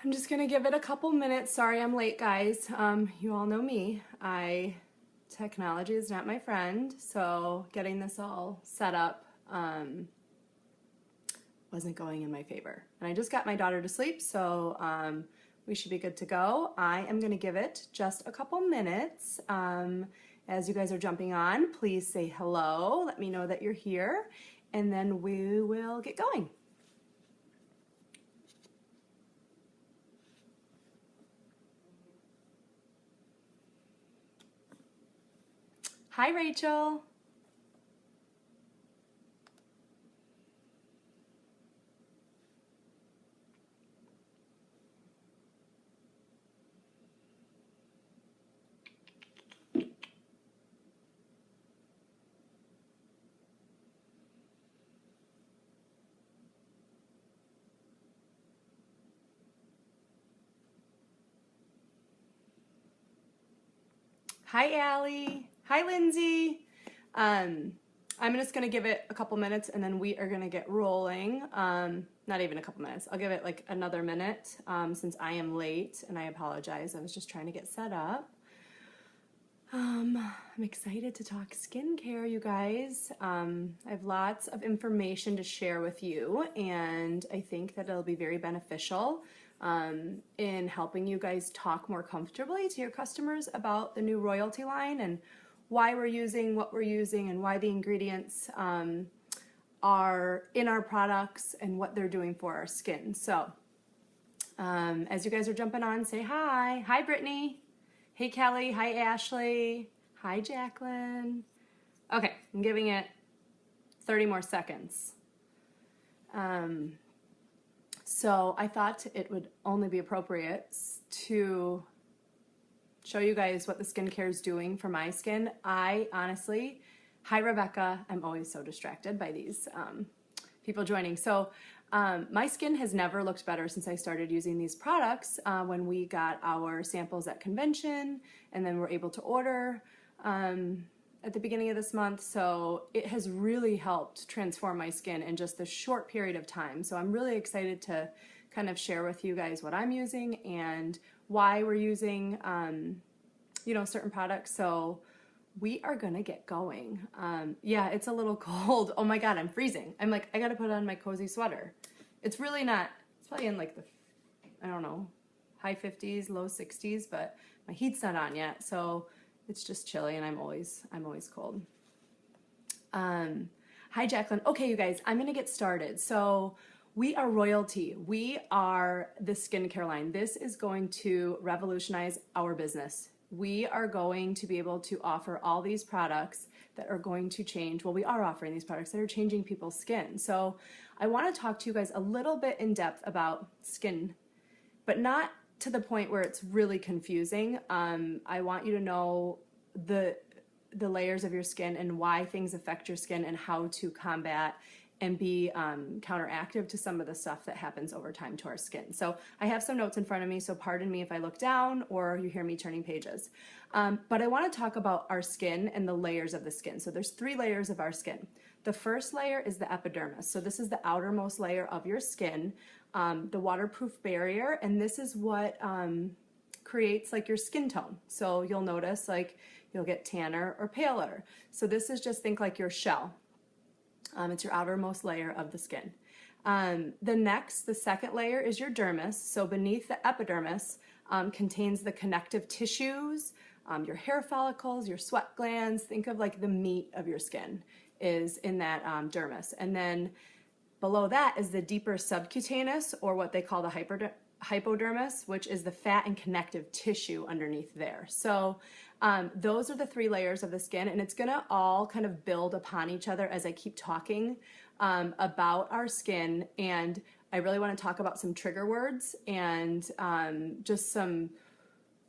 I'm just gonna give it a couple minutes. Sorry I'm late, guys. You all know me. Technology is not my friend, so getting this all set up wasn't going in my favor. And I just got my daughter to sleep, so we should be good to go. I am gonna give it just a couple minutes. As you guys are jumping on, please say hello. Let me know that you're here, and then we will get going. Hi, Rachel. Hi, Allie. Hi, Lindsay. I'm just gonna give it a couple minutes and then we are gonna get rolling. Not even a couple minutes. I'll give it like another minute since I am late and I apologize. I was just trying to get set up. I'm excited to talk skincare, you guys. I have lots of information to share with you, and I think that it'll be very beneficial in helping you guys talk more comfortably to your customers about the new royalty line and why we're using what we're using and why the ingredients are in our products and what they're doing for our skin. So as you guys are jumping on, say hi. Hi, Brittany. Hey, Kelly. Hi, Ashley. Hi, Jacqueline. Okay, I'm giving it 30 more seconds. So I thought it would only be appropriate to show you guys what the skincare is doing for my skin. I honestly, hi, Rebecca. I'm always so distracted by these people joining. So my skin has never looked better since I started using these products when we got our samples at convention and then we're able to order at the beginning of this month. So it has really helped transform my skin in just a short period of time. So I'm really excited to kind of share with you guys what I'm using and why we're using certain products. So we are gonna get going. Yeah, it's a little cold. Oh my God, I'm freezing. I'm like, I gotta put on my cozy sweater. It's really not, it's probably in like the, I don't know, high 50s, low 60s, but my heat's not on yet. So it's just chilly and I'm always cold. Hi, Jacqueline. Okay, you guys, I'm gonna get started. So we are royalty. We are the skincare line. This is going to revolutionize our business. We are going to be able to offer all these products that are going to change. Well, we are offering these products that are changing people's skin. So I want to talk to you guys a little bit in depth about skin, but not to the point where it's really confusing. I want you to know the layers of your skin and why things affect your skin and how to combat and be counteractive to some of the stuff that happens over time to our skin. So I have some notes in front of me, so pardon me if I look down or you hear me turning pages. But I want to talk about our skin and the layers of the skin. So there's 3 layers of our skin. The first layer is the epidermis. So this is the outermost layer of your skin, the waterproof barrier, and this is what creates like your skin tone. So you'll notice like you'll get tanner or paler. So this is just, think like your shell. It's your outermost layer of the skin. The second layer is your dermis. So beneath the epidermis contains the connective tissues, your hair follicles, your sweat glands. Think of like the meat of your skin is in that dermis. And then below that is the deeper subcutaneous, or what they call the hypodermis, which is the fat and connective tissue underneath there. So those are the 3 layers of the skin, and it's gonna all kind of build upon each other as I keep talking about our skin. And I really want to talk about some trigger words and just some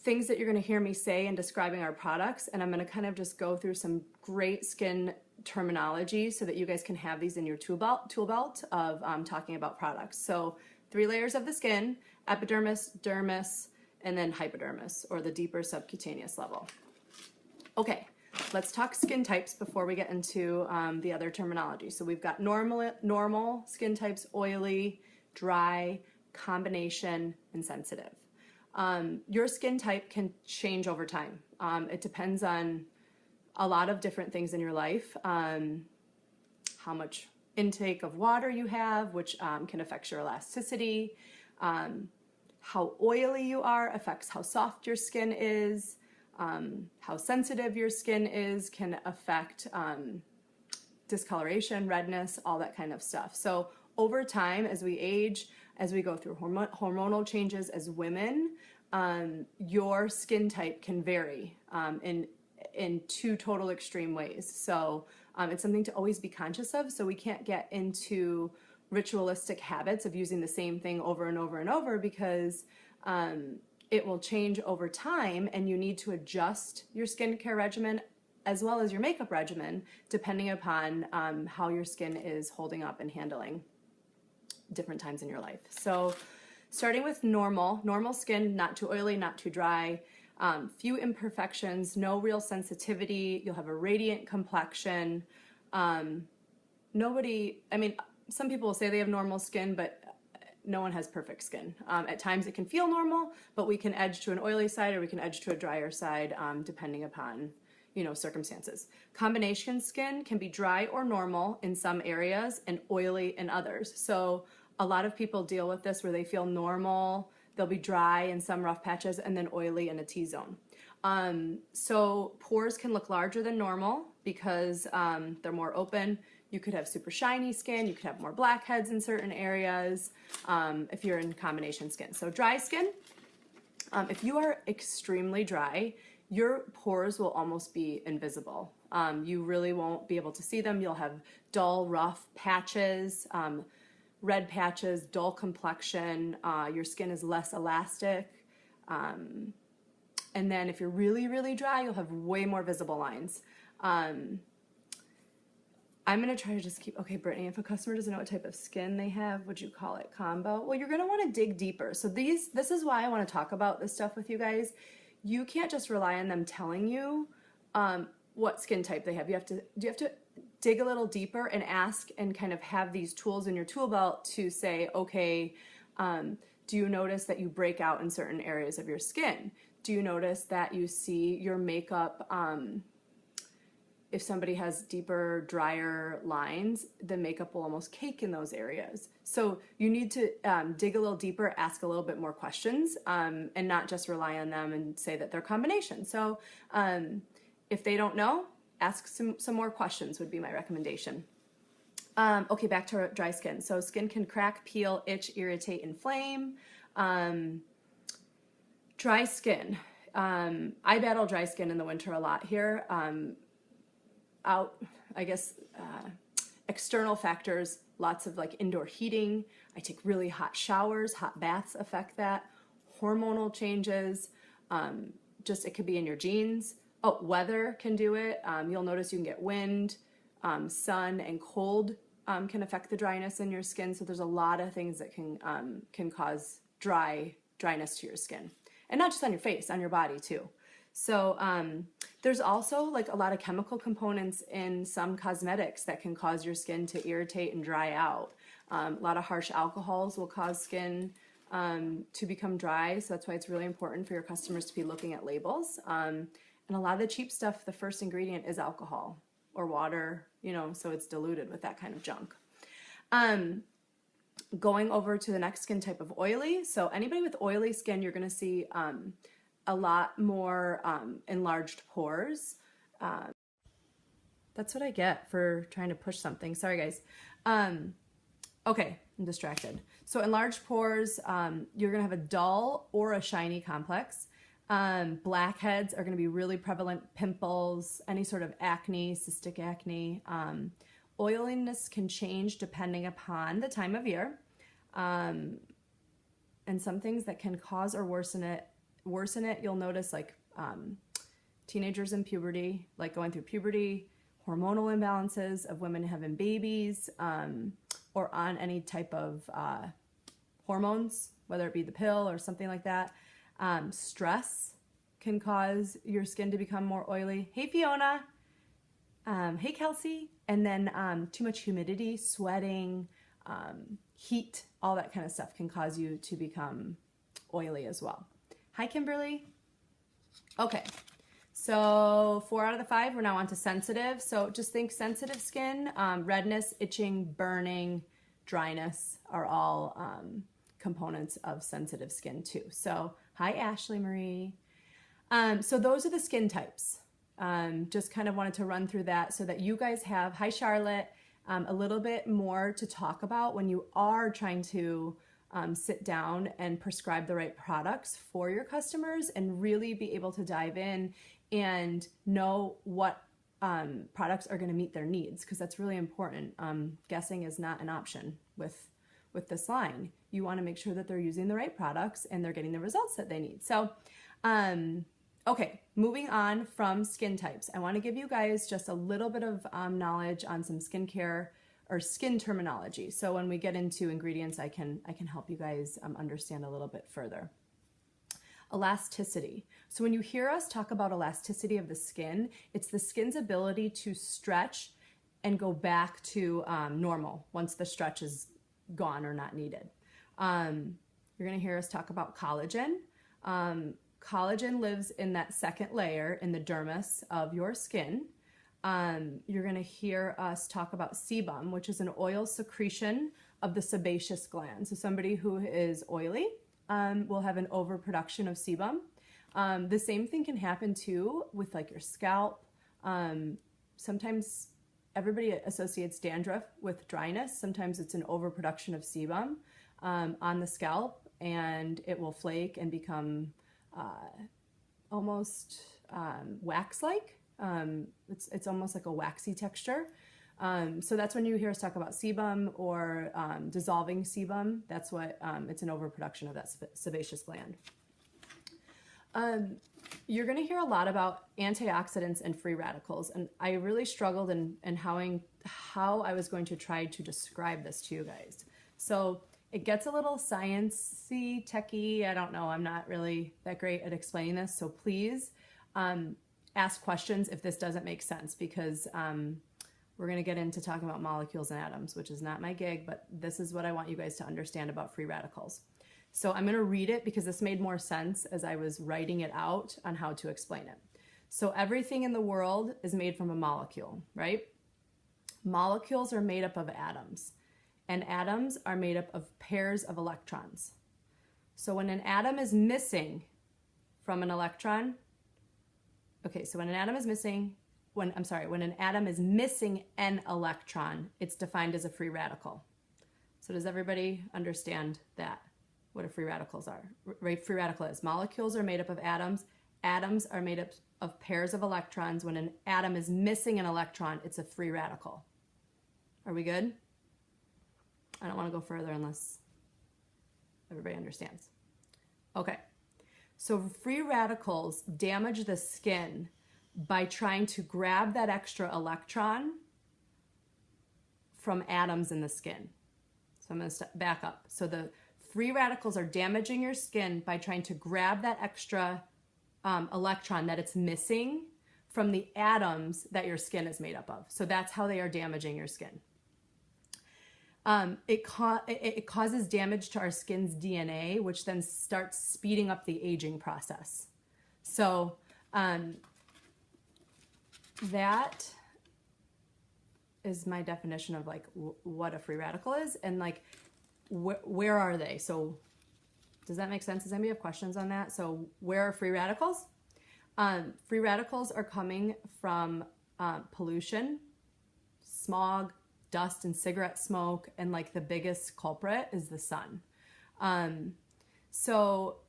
things that you're going to hear me say in describing our products. And I'm going to kind of just go through some great skin terminology so that you guys can have these in your tool belt of talking about products. So 3 layers of the skin: epidermis, dermis, and then hypodermis, or the deeper subcutaneous level. Okay, let's talk skin types before we get into the other terminology. So we've got normal skin types: oily, dry, combination, and sensitive. Your skin type can change over time. It depends on a lot of different things in your life. How much intake of water you have, which can affect your elasticity. How oily you are affects how soft your skin is. How sensitive your skin is can affect discoloration, redness, all that kind of stuff. So over time, as we age, as we go through hormonal changes as women, your skin type can vary in two total extreme ways. So it's something to always be conscious of, so we can't get into ritualistic habits of using the same thing over and over and over, because it will change over time, and you need to adjust your skincare regimen as well as your makeup regimen depending upon how your skin is holding up and handling different times in your life. So starting with normal skin, not too oily, not too dry, few imperfections, no real sensitivity, you'll have a radiant complexion. Some people will say they have normal skin, but no one has perfect skin. At times it can feel normal, but we can edge to an oily side or we can edge to a drier side, depending upon, circumstances. Combination skin can be dry or normal in some areas and oily in others. So a lot of people deal with this where they feel normal, they'll be dry in some rough patches and then oily in a T-zone. So pores can look larger than normal because they're more open. You could have super shiny skin, you could have more blackheads in certain areas if you're in combination skin. So dry skin, if you are extremely dry, your pores will almost be invisible. You really won't be able to see them. You'll have dull, rough patches, red patches, dull complexion. Your skin is less elastic. And then if you're really, really dry, you'll have way more visible lines. I'm going to try to just keep, okay, Brittany, if a customer doesn't know what type of skin they have, would you call it combo? Well, you're going to want to dig deeper. So this is why I want to talk about this stuff with you guys. You can't just rely on them telling you what skin type they have. You have to dig a little deeper and ask and kind of have these tools in your tool belt to say, okay, do you notice that you break out in certain areas of your skin? Do you notice that you see your makeup, if somebody has deeper, drier lines, the makeup will almost cake in those areas. So you need to dig a little deeper, ask a little bit more questions, and not just rely on them and say that they're combination. So if they don't know, ask some more questions would be my recommendation. Okay, back to dry skin. So skin can crack, peel, itch, irritate, inflame. Dry skin. I battle dry skin in the winter a lot here. External factors, lots of like indoor heating. I take really hot showers, hot baths affect that. Hormonal changes, it could be in your genes. Oh, weather can do it. You'll notice you can get wind, sun, and cold can affect the dryness in your skin. So there's a lot of things that can cause dryness to your skin. And not just on your face, on your body too. So there's also like a lot of chemical components in some cosmetics that can cause your skin to irritate and dry out. A lot of harsh alcohols will cause skin to become dry. So that's why it's really important for your customers to be looking at labels. And a lot of the cheap stuff, the first ingredient is alcohol or water, so it's diluted with that kind of junk. Going over to the next skin type of oily. So anybody with oily skin, you're going to see a lot more enlarged pores. That's what I get for trying to push something. Sorry, guys. Okay, I'm distracted. So enlarged pores, you're going to have a dull or a shiny complex. Blackheads are going to be really prevalent. Pimples, any sort of acne, cystic acne. Oiliness can change depending upon the time of year. And some things that can cause or worsen it, you'll notice like teenagers in puberty, like going through puberty, hormonal imbalances of women having babies, or on any type of hormones, whether it be the pill or something like that. Stress can cause your skin to become more oily. Hey, Fiona. Hey, Kelsey. And then too much humidity, sweating, heat, all that kind of stuff can cause you to become oily as well. Hi, Kimberly. Okay, so 4 out of the 5, we're now on to sensitive. So just think sensitive skin, redness, itching, burning, dryness are all components of sensitive skin too. So hi, Ashley Marie. So those are the skin types. Just kind of wanted to run through that so that you guys have, hi Charlotte, a little bit more to talk about when you are trying to sit down and prescribe the right products for your customers and really be able to dive in and know what products are going to meet their needs, because that's really important. Guessing is not an option with this line. You want to make sure that they're using the right products and they're getting the results that they need. So, okay, moving on from skin types, I want to give you guys just a little bit of knowledge on some skincare or skin terminology. So when we get into ingredients, I can help you guys understand a little bit further. Elasticity. So when you hear us talk about elasticity of the skin, it's the skin's ability to stretch and go back to normal once the stretch is gone or not needed. You're going to hear us talk about collagen. Collagen lives in that second layer in the dermis of your skin. You're going to hear us talk about sebum, which is an oil secretion of the sebaceous gland. So somebody who is oily will have an overproduction of sebum. The same thing can happen too with like your scalp. Sometimes everybody associates dandruff with dryness. Sometimes it's an overproduction of sebum on the scalp, and it will flake and become almost wax-like. It's almost like a waxy texture. So that's when you hear us talk about sebum or dissolving sebum. That's what it's an overproduction of that sebaceous gland. You're going to hear a lot about antioxidants and free radicals, and I really struggled in how I was going to try to describe this to you guys. So it gets a little sciencey, techy. I don't know. I'm not really that great at explaining this. So please ask questions if this doesn't make sense, because we're going to get into talking about molecules and atoms, which is not my gig, but this is what I want you guys to understand about free radicals. So I'm going to read it because this made more sense as I was writing it out on how to explain it. So everything in the world is made from a molecule, right? Molecules are made up of atoms, and atoms are made up of pairs of electrons. So when an atom is missing from an electron, okay, so when an atom is missing, when an atom is missing an electron, it's defined as a free radical. So does everybody understand that? What a free radicals are? Right, free radical is molecules are made up of atoms. Atoms are made up of pairs of electrons. When an atom is missing an electron, it's a free radical. Are we good? I don't want to go further unless everybody understands. Okay, so free radicals damage the skin by trying to grab that extra electron from atoms in the skin. So I'm going to back up. So the free radicals are damaging your skin by trying to grab that extra electron that it's missing from the atoms that your skin is made up of. So that's how they are damaging your skin. It causes damage to our skin's DNA, which then starts speeding up the aging process. So that is my definition of like what a free radical is, and like where are they? So does that make sense? Does anybody have questions on that? So where are free radicals? Free radicals are coming from pollution, smog, dust and cigarette smoke, and like the biggest culprit is the sun. So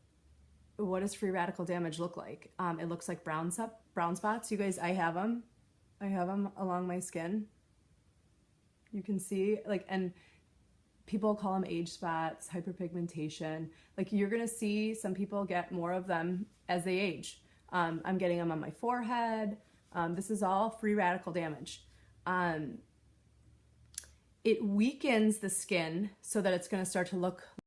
what does free radical damage look like? It looks like brown spots. You guys, I have them along my skin. You can see, like, and people call them age spots, hyperpigmentation. Like, you're gonna see some people get more of them as they age. I'm getting them on my forehead. This is all free radical damage. It weakens the skin so that it's gonna start to look